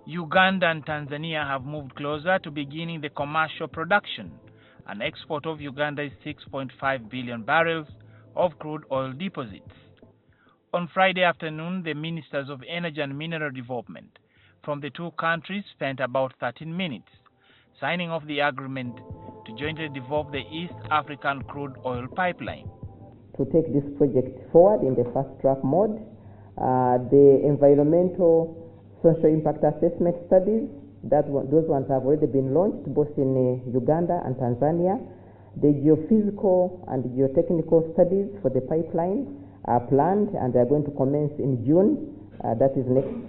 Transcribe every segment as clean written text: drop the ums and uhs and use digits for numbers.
Uganda and Tanzania have moved closer to beginning the commercial production and export of Uganda's 6.5 billion barrels of crude oil deposits. On Friday afternoon, the Ministers of Energy and Mineral Development from the two countries spent about 13 minutes signing off the agreement to jointly develop the East African crude oil pipeline. To take this project forward in the fast track mode, the environmental social impact assessment studies, those ones have already been launched both in Uganda and Tanzania. The geophysical and geotechnical studies for the pipeline are planned and they are going to commence in June, that is next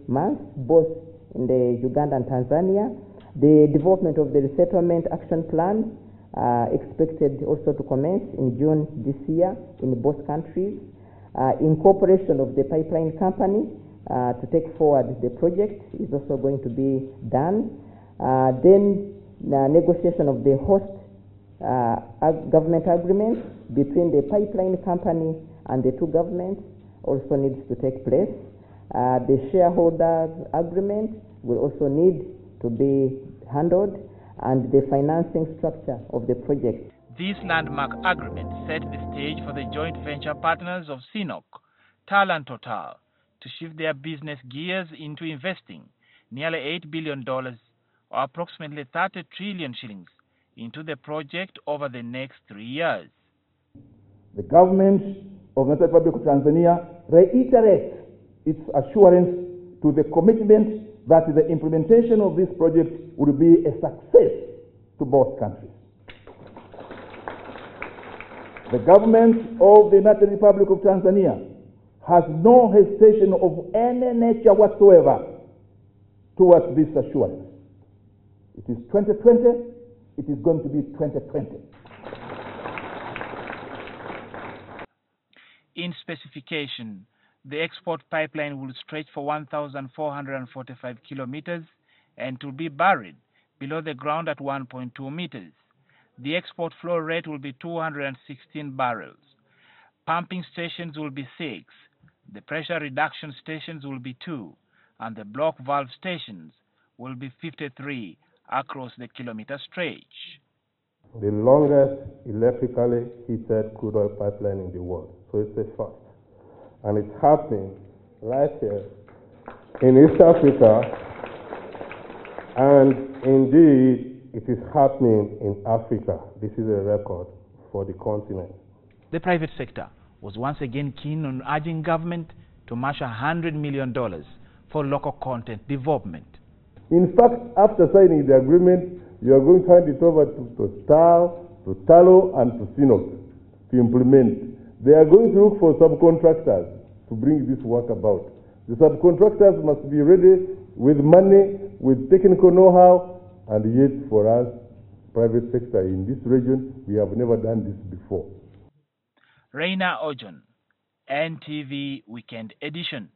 month, both in the Uganda and Tanzania. The development of the resettlement action plan expected also to commence in June this year in both countries. Incorporation of the pipeline company to take forward the project is also going to be done. Then negotiation of the host government agreement between the pipeline company and the two governments also needs to take place. The shareholders agreement will also need to be handled, and the financing structure of the project. This landmark agreement set the stage for the joint venture partners of CNOOC, TAL and Total, to shift their business gears into investing nearly $8 billion, or approximately 30 trillion shillings, into the project over the next 3 years. The government of the Inter Governmental Agreement of Tanzania reiterates its assurance to the commitment that the implementation of this project will be a success to both countries. The government of the United Republic of Tanzania has no hesitation of any nature whatsoever towards this assurance. It is 2020, it is going to be 2020. In specification, the export pipeline will stretch for 1,445 kilometers and to be buried below the ground at 1.2 meters. The export flow rate will be 216 barrels. Pumping stations will be 6. The pressure reduction stations will be 2, and the block valve stations will be 53 across the kilometer stretch. The longest electrically heated crude oil pipeline in the world, so it's a first. And it's happening right here in East Africa, and indeed it is happening in Africa. This is a record for the continent. The private sector was once again keen on urging government to match $100 million for local content development. In fact, after signing the agreement, you are going to hand it over to TAL, to TALO, and to CNOOC to implement. They are going to look for subcontractors to bring this work about. The subcontractors must be ready with money, with technical know-how, and yet for us, private sector in this region, we have never done this before. Reina Ojon, NTV Weekend Edition.